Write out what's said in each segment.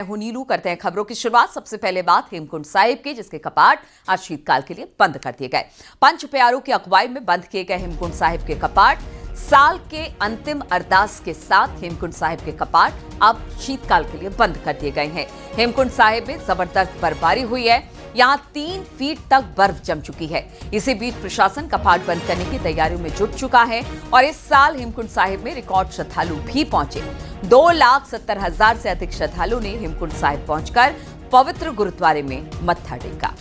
हूं नीलू। करते हैं खबरों की शुरुआत। सबसे पहले बात हेमकुंड साहिब की, जिसके कपाट आज शीतकाल के लिए बंद कर दिए गए। पंच प्यारों की अगुवाई में बंद किए गए हेमकुंड साहिब के कपाट साल के अंतिम अरदास के साथ हेमकुंड साहिब के कपाट अब शीतकाल के लिए बंद कर दिए गए हैं। हेमकुंड साहिब में जबरदस्त बर्फबारी हुई है। यहां 3 फीट तक बर्फ जम चुकी है। इसी बीच प्रशासन कपाट बंद करने की तैयारियों में जुट चुका है और इस साल हेमकुंड साहिब में रिकॉर्ड श्रद्धालु भी पहुंचे। 2,70,000 से अधिक श्रद्धालुओं ने हेमकुंड साहिब पहुंचकर पवित्र गुरुद्वारे में मत्था टेका।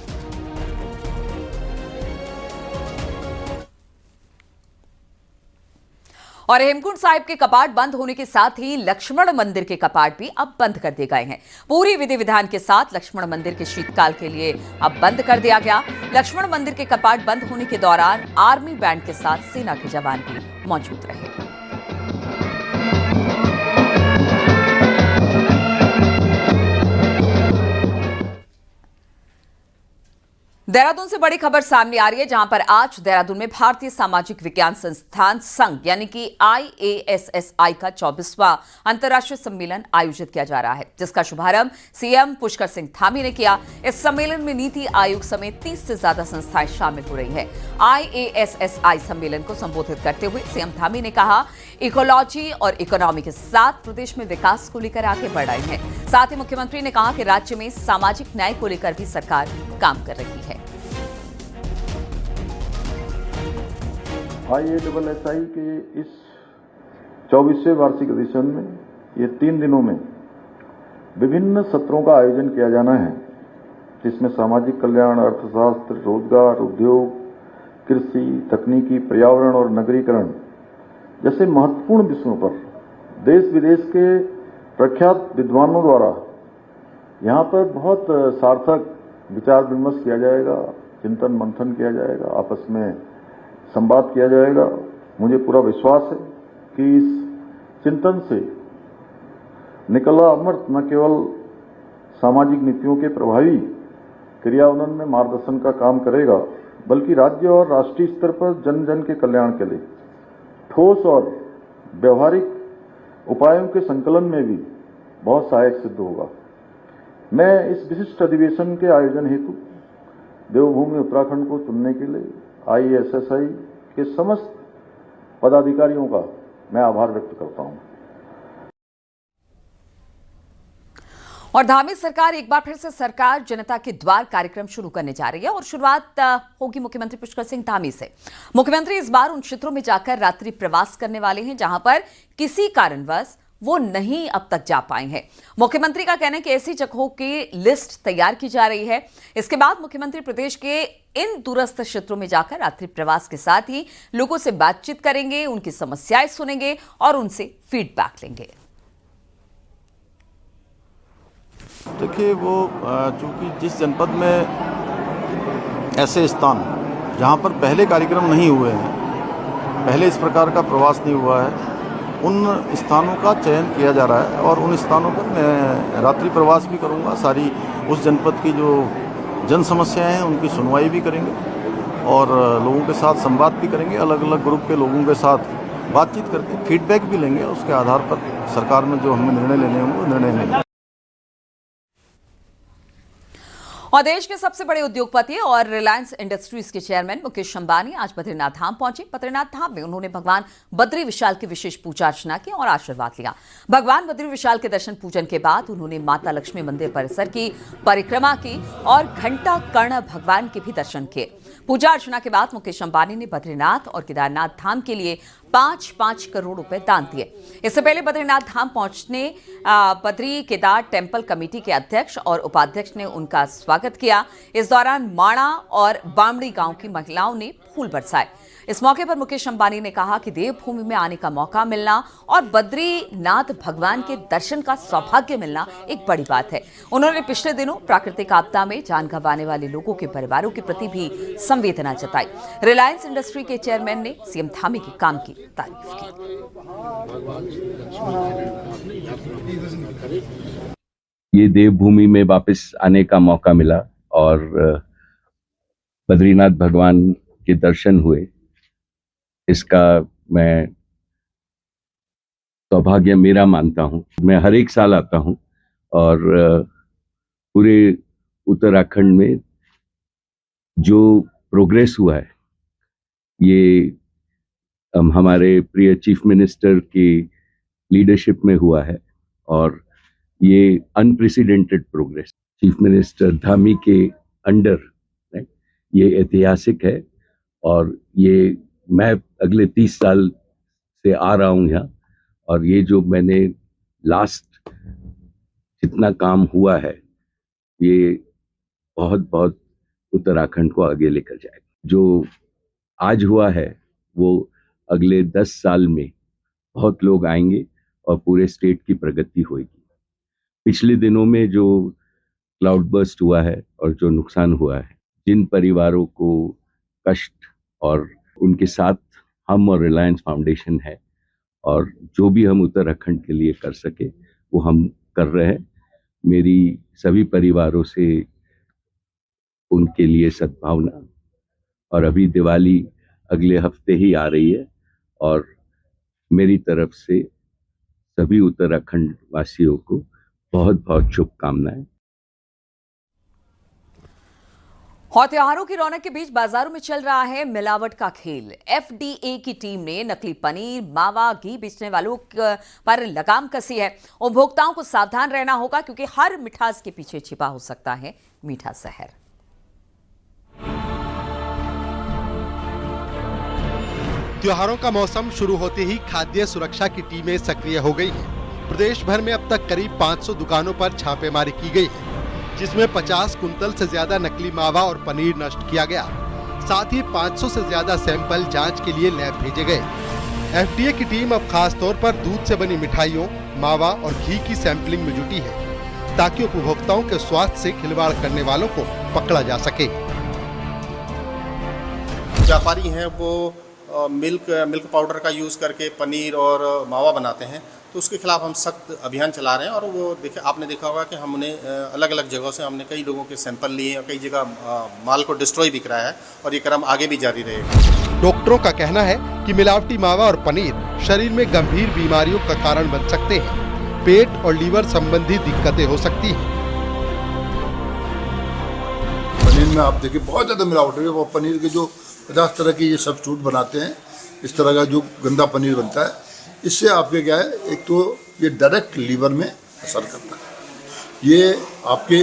और हेमकुंड साहिब के कपाट बंद होने के साथ ही लक्ष्मण मंदिर के कपाट भी अब बंद कर दिए गए हैं। पूरी विधि विधान के साथ लक्ष्मण मंदिर के शीतकाल के लिए अब बंद कर दिया गया। लक्ष्मण मंदिर के कपाट बंद होने के दौरान आर्मी बैंड के साथ सेना के जवान भी मौजूद रहे। देहरादून से बड़ी खबर सामने आ रही है, जहां पर आज देहरादून में भारतीय सामाजिक विज्ञान संस्थान संघ यानी कि IASSI का 24वां अंतर्राष्ट्रीय सम्मेलन आयोजित किया जा रहा है, जिसका शुभारंभ सीएम पुष्कर सिंह धामी ने किया। इस सम्मेलन में नीति आयोग समेत 30 से ज्यादा संस्थाएं शामिल हो रही हैं। IASSI सम्मेलन को संबोधित करते हुए सीएम धामी ने कहा, इकोलॉजी और इकोनॉमी के साथ प्रदेश में विकास को लेकर आगे बढ़ रहे हैं। साथ ही मुख्यमंत्री ने कहा कि राज्य में सामाजिक न्याय को लेकर भी सरकार काम कर रही है। IASSI के इस 24वें वार्षिक अधिवेशन में ये 3 दिनों में विभिन्न सत्रों का आयोजन किया जाना है, जिसमें सामाजिक कल्याण, अर्थशास्त्र, रोजगार, उद्योग, कृषि, तकनीकी, पर्यावरण और नगरीकरण जैसे महत्वपूर्ण विषयों पर देश विदेश के प्रख्यात विद्वानों द्वारा यहाँ पर बहुत सार्थक विचार विमर्श किया जाएगा, चिंतन मंथन किया जाएगा, आपस में संवाद किया जाएगा। मुझे पूरा विश्वास है कि इस चिंतन से निकला अमृत न केवल सामाजिक नीतियों के प्रभावी क्रियान्वयन में मार्गदर्शन का काम करेगा, बल्कि राज्य और राष्ट्रीय स्तर पर जन जन के कल्याण के लिए ठोस और व्यवहारिक उपायों के संकलन में भी बहुत सहायक सिद्ध होगा। मैं इस विशिष्ट अधिवेशन के आयोजन हेतु देवभूमि उत्तराखंड को चुनने के लिए IASSI के समस्त पदाधिकारियों का मैं आभार व्यक्त करता हूं। और धामी सरकार एक बार फिर से सरकार जनता के द्वार कार्यक्रम शुरू करने जा रही है और शुरुआत होगी मुख्यमंत्री पुष्कर सिंह धामी से। मुख्यमंत्री इस बार उन क्षेत्रों में जाकर रात्रि प्रवास करने वाले हैं जहां पर किसी कारणवश वो नहीं अब तक जा पाए हैं। मुख्यमंत्री का कहना है कि ऐसी जगहों की लिस्ट तैयार की जा रही है। इसके बाद मुख्यमंत्री प्रदेश के इन दूरस्थ क्षेत्रों में जाकर रात्रि प्रवास के साथ ही लोगों से बातचीत करेंगे, उनकी समस्याएं सुनेंगे और उनसे फीडबैक लेंगे। देखिए, वो चूंकि जिस जनपद में ऐसे स्थान जहाँ पर पहले कार्यक्रम नहीं हुए हैं, पहले इस प्रकार का प्रवास नहीं हुआ है, उन स्थानों का चयन किया जा रहा है और उन स्थानों पर मैं रात्रि प्रवास भी करूंगा। सारी उस जनपद की जो जन समस्याएं हैं उनकी सुनवाई भी करेंगे और लोगों के साथ संवाद भी करेंगे। अलग अलग ग्रुप के लोगों के साथ बातचीत करके फीडबैक भी लेंगे। उसके आधार पर सरकार में जो हमें निर्णय लेने होंगे वो निर्णय लेंगे। और देश के सबसे बड़े उद्योगपति और रिलायंस इंडस्ट्रीज के चेयरमैन मुकेश अंबानी आज बद्रीनाथ धाम पहुंचे। बद्रीनाथ धाम में उन्होंने भगवान बद्री विशाल की विशेष पूजा अर्चना की और आशीर्वाद लिया। भगवान बद्री विशाल के दर्शन पूजन के बाद उन्होंने माता लक्ष्मी मंदिर परिसर की परिक्रमा की और घंटा कर्ण भगवान के भी दर्शन किए। पूजा अर्चना के बाद मुकेश अंबानी ने बद्रीनाथ और केदारनाथ धाम के लिए 5-5 करोड़ रुपए दान दिए। इससे पहले बद्रीनाथ धाम पहुंचने बद्री केदार टेम्पल कमेटी के अध्यक्ष और उपाध्यक्ष ने उनका स्वागत किया। इस दौरान माणा और बामड़ी गांव की महिलाओं ने फूल बरसाए। इस मौके पर मुकेश अंबानी ने कहा कि देवभूमि में आने का मौका मिलना और बद्रीनाथ भगवान के दर्शन का सौभाग्य मिलना एक बड़ी बात है। उन्होंने पिछले दिनों प्राकृतिक आपदा में जान गंवाने वाले लोगों के परिवारों के प्रति भी संवेदना जताई। रिलायंस इंडस्ट्री के चेयरमैन ने सीएम धामी के काम की तारीफ की। ये देवभूमि में वापस आने का मौका मिला और बद्रीनाथ भगवान के दर्शन हुए, इसका मैं सौभाग्य मेरा मानता हूं। मैं हर एक साल आता हूं और पूरे उत्तराखंड में जो प्रोग्रेस हुआ है ये हमारे प्रिय चीफ मिनिस्टर की लीडरशिप में हुआ है और ये unprecedented progress chief minister Dhami के अंडर ये ऐतिहासिक है और ये मैं अगले 30 साल से आ रहा हूँ यहाँ और ये जो मैंने लास्ट जितना काम हुआ है ये बहुत बहुत उत्तराखंड को आगे लेकर जाएगा। जो आज हुआ है वो अगले 10 साल में बहुत लोग आएंगे और पूरे स्टेट की प्रगति होगी। पिछले दिनों में जो क्लाउड बर्स्ट हुआ है और जो नुकसान हुआ है, जिन परिवारों को कष्ट और उनके साथ हम और रिलायंस फाउंडेशन है और जो भी हम उत्तराखंड के लिए कर सके वो हम कर रहे हैं। मेरी सभी परिवारों से उनके लिए सद्भावना और अभी दिवाली अगले हफ्ते ही आ रही है और मेरी तरफ से सभी उत्तराखंड वासियों को बहुत बहुत शुभकामनाएं। और त्योहारों की रौनक के बीच बाजारों में चल रहा है मिलावट का खेल। एफडीए की टीम ने नकली पनीर, मावा, घी बेचने वालों पर लगाम कसी है। उपभोक्ताओं को सावधान रहना होगा क्योंकि हर मिठास के पीछे छिपा हो सकता है मीठा जहर। त्योहारों का मौसम शुरू होते ही खाद्य सुरक्षा की टीमें सक्रिय हो गई हैं। प्रदेश भर में अब तक करीब 500 दुकानों पर छापेमारी की गई है, जिसमें 50 कुंतल से ज्यादा नकली मावा और पनीर नष्ट किया गया। साथ ही 500 से ज्यादा सैंपल जांच के लिए लैब भेजे गए। एफडीए की टीम अब खास तौर पर दूध से बनी मिठाइयों, मावा और घी की सैंपलिंग में जुटी है ताकि उपभोक्ताओं के स्वास्थ्य से खिलवाड़ करने वालों को पकड़ा जा सके। व्यापारी हैं वो मिल्क पाउडर का यूज़ करके पनीर और मावा बनाते हैं, तो उसके खिलाफ हम सख्त अभियान चला रहे हैं। और वो आपने देखा होगा कि हमने अलग अलग जगहों से हमने कई लोगों के सैंपल लिए और कई जगह माल को डिस्ट्रॉय भी कराया है और ये क्रम आगे भी जारी रहेगा। डॉक्टरों का कहना है कि मिलावटी मावा और पनीर शरीर में गंभीर बीमारियों का कारण बन सकते हैं। पेट और लीवर संबंधी दिक्कतें हो सकती हैं। पनीर में आप देखिए बहुत ज़्यादा मिलावट है। वो पनीर के जो 50 तरह के ये सब्स्टिट्यूट बनाते हैं, इस तरह का जो गंदा पनीर बनता है, इससे आपके क्या है, एक तो ये डायरेक्ट लीवर में असर करता है, ये आपके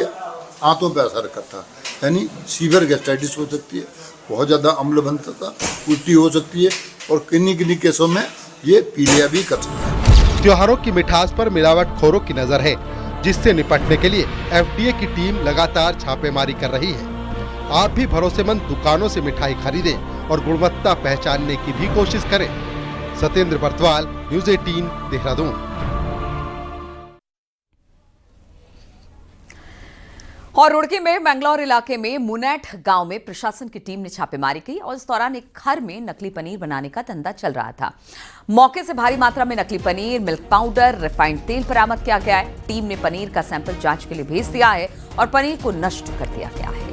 आंतों पे असर करता है, यानी सीवियर गैस्ट्राइटिस हो सकती है, बहुत ज़्यादा अम्ल बनता था, उल्टी हो सकती है और किन्हीं केसों में ये पीलिया भी कर सकता है। त्योहारों की मिठास पर मिलावटखोरों की नजर है, जिससे निपटने के लिए एफडीए की टीम लगातार छापेमारी कर रही है। आप भी भरोसेमंद दुकानों से मिठाई खरीदें और गुणवत्ता पहचानने की भी कोशिश करें। सत्येंद्र बर्तवाल, न्यूज़ 18, देहरादून। और रुड़की में मैंगलोर इलाके में मुनैठ गांव में प्रशासन की टीम ने छापेमारी की और इस दौरान एक घर में नकली पनीर बनाने का धंधा चल रहा था। मौके से भारी मात्रा में नकली पनीर, मिल्क पाउडर, रिफाइंड तेल बरामद किया गया है। टीम ने पनीर का सैंपल जांच के लिए भेज दिया है और पनीर को नष्ट कर दिया गया है।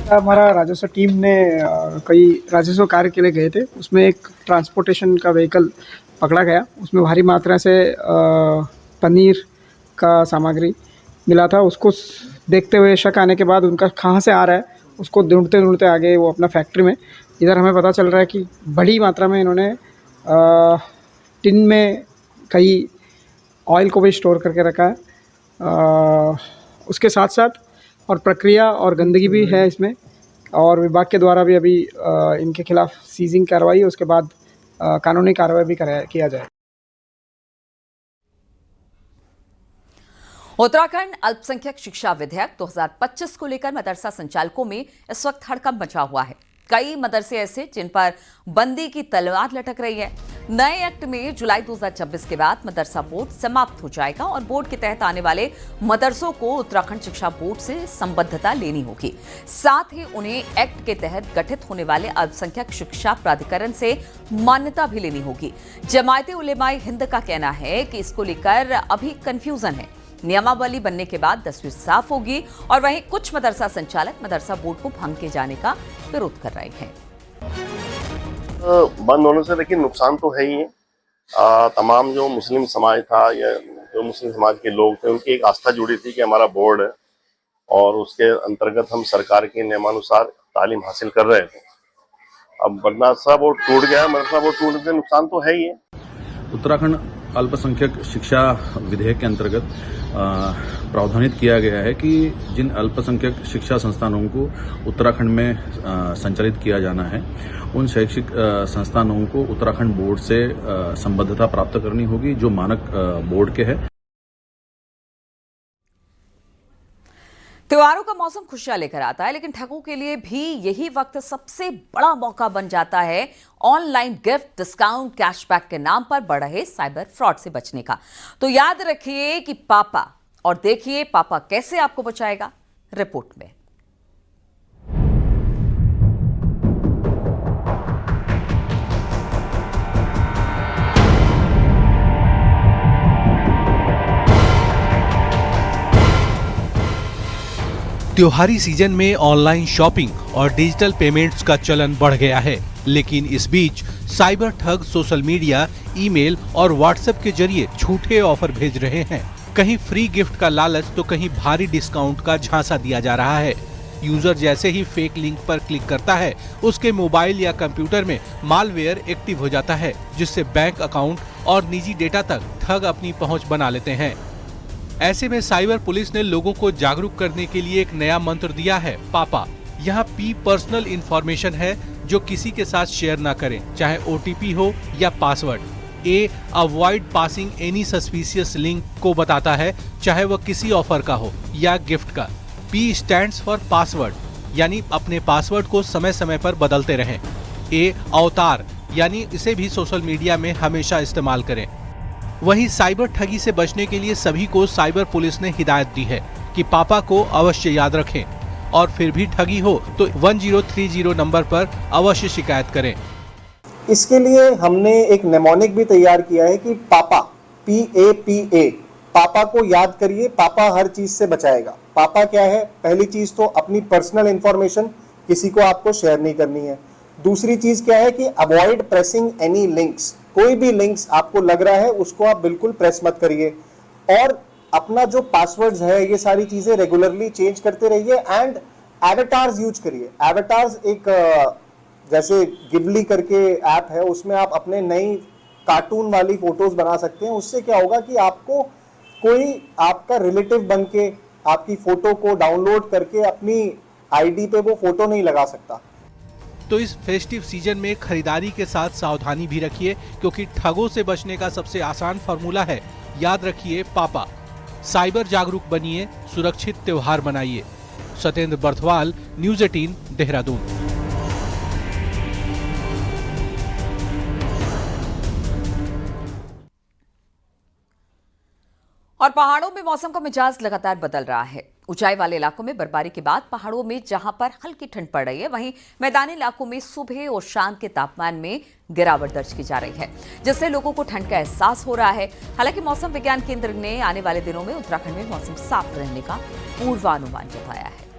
हमारा राजस्व टीम ने कई राजस्व कार्य के लिए गए थे, उसमें एक ट्रांसपोर्टेशन का व्हीकल पकड़ा गया। उसमें भारी मात्रा से पनीर का सामग्री मिला था। उसको देखते हुए शक आने के बाद उनका कहाँ से आ रहा है उसको ढूंढते ढूंढते आगे वो अपना फैक्ट्री में, इधर हमें पता चल रहा है कि बड़ी मात्रा में इन्होंने टिन में कई ऑयल को भी स्टोर करके रखा है। उसके साथ साथ और प्रक्रिया और गंदगी भी है इसमें, और विभाग के द्वारा भी अभी इनके खिलाफ सीजिंग कार्रवाई, उसके बाद कानूनी कार्रवाई भी किया जाए। उत्तराखंड अल्पसंख्यक शिक्षा विधेयक 2025 को लेकर मदरसा संचालकों में इस वक्त हड़कंप मचा हुआ है। कई मदरसे ऐसे जिन पर बंदी की तलवार लटक रही है। नए एक्ट में जुलाई 2026 के बाद मदरसा बोर्ड समाप्त हो जाएगा और बोर्ड के तहत आने वाले मदरसों को उत्तराखंड शिक्षा बोर्ड से संबद्धता लेनी होगी। साथ ही उन्हें एक्ट के तहत गठित होने वाले अल्पसंख्यक शिक्षा प्राधिकरण से मान्यता भी लेनी होगी। जमायते उलेमाए हिंद का कहना है कि इसको लेकर अभी कंफ्यूजन है। नियमावली बनने के बाद तस्वीर साफ होगी। और वहीं कुछ मदरसा संचालक मदरसा बोर्ड को भंग किए जाने का विरोध कर रहे हैं। बंद होने से देखिए नुकसान तो है ही है, तमाम जो मुस्लिम समाज था या जो मुस्लिम समाज के लोग थे उनकी एक आस्था जुड़ी थी कि हमारा बोर्ड है और उसके अंतर्गत हम सरकार के नियमानुसार तालीम हासिल कर रहे थे। अब मदरसा बोर्ड टूट गया, मदरसा बोर्ड टूटने से नुकसान तो है ही है। उत्तराखंड अल्पसंख्यक शिक्षा विधेयक के अंतर्गत प्रावधानित किया गया है कि जिन अल्पसंख्यक शिक्षा संस्थानों को उत्तराखंड में संचालित किया जाना है उन शैक्षिक संस्थानों को उत्तराखंड बोर्ड से संबद्धता प्राप्त करनी होगी जो मानक बोर्ड के है। त्योहारों का मौसम खुशियां लेकर आता है, लेकिन ठगों के लिए भी यही वक्त सबसे बड़ा मौका बन जाता है ऑनलाइन गिफ्ट, डिस्काउंट, कैशबैक के नाम पर बढ़ रहे साइबर फ्रॉड से बचने का। तो याद रखिए कि पापा, और देखिए पापा कैसे आपको बचाएगा रिपोर्ट में। त्योहारी सीजन में ऑनलाइन शॉपिंग और डिजिटल पेमेंट्स का चलन बढ़ गया है, लेकिन इस बीच साइबर ठग सोशल मीडिया, ईमेल और व्हाट्सएप के जरिए झूठे ऑफर भेज रहे हैं। कहीं फ्री गिफ्ट का लालच तो कहीं भारी डिस्काउंट का झांसा दिया जा रहा है। यूजर जैसे ही फेक लिंक पर क्लिक करता है, उसके मोबाइल या कंप्यूटर में मालवेयर एक्टिव हो जाता है, जिससे बैंक अकाउंट और निजी डेटा तक ठग अपनी पहुंच बना लेते हैं। ऐसे में साइबर पुलिस ने लोगों को जागरूक करने के लिए एक नया मंत्र दिया है, पापा। यहाँ पी पर्सनल इंफॉर्मेशन है जो किसी के साथ शेयर ना करें, चाहे ओटीपी हो या password. A avoid passing any suspicious link को बताता है, चाहे वह किसी ऑफर का हो या गिफ्ट का। पी स्टैंड्स फॉर पासवर्ड, यानी अपने पासवर्ड को समय समय पर बदलते रहें। ए अवतार, यानी इसे भी सोशल मीडिया में हमेशा इस्तेमाल करें। वहीं साइबर ठगी से बचने के लिए सभी को साइबर पुलिस ने हिदायत दी है कि पापा को अवश्य याद रखें और फिर भी ठगी हो तो 1030 नंबर पर अवश्य शिकायत करें। इसके लिए हमने एक नेमोनिक भी तैयार किया है कि पापा, PAPA, पापा को याद करिए, पापा हर चीज से बचाएगा। पापा क्या है? पहली चीज तो अपनी पर्सनल इंफॉर्मेशन किसी को आपको शेयर नहीं करनी है। दूसरी चीज क्या है कि अवॉइड प्रेसिंग एनी लिंक्स, कोई भी लिंक्स आपको लग रहा है उसको आप बिल्कुल प्रेस मत करिए। और अपना जो पासवर्ड्स है ये सारी चीजें रेगुलरली चेंज करते रहिए। एंड एवेटार्स यूज करिए। एवेटार्स एक जैसे गिबली करके ऐप है, उसमें आप अपने नई कार्टून वाली फोटोज बना सकते हैं। उससे क्या होगा कि आपको कोई आपका रिलेटिव बन के आपकी फोटो को डाउनलोड करके अपनी आईडी पे वो फोटो नहीं लगा सकता। तो इस फेस्टिव सीजन में खरीदारी के साथ सावधानी भी रखिए, क्योंकि ठगों से बचने का सबसे आसान फॉर्मूला है, याद रखिए पापा। साइबर जागरूक बनिए, सुरक्षित त्योहार मनाइए। सत्येंद्र बर्थवाल, न्यूज़ 18, देहरादून। और पहाड़ों में मौसम का मिजाज लगातार बदल रहा है। ऊंचाई वाले इलाकों में बर्फबारी के बाद पहाड़ों में जहां पर हल्की ठंड पड़ रही है, वहीं मैदानी इलाकों में सुबह और शाम के तापमान में गिरावट दर्ज की जा रही है, जिससे लोगों को ठंड का एहसास हो रहा है। हालांकि मौसम विज्ञान केंद्र ने आने वाले दिनों में उत्तराखंड में मौसम साफ रहने का पूर्वानुमान जताया है।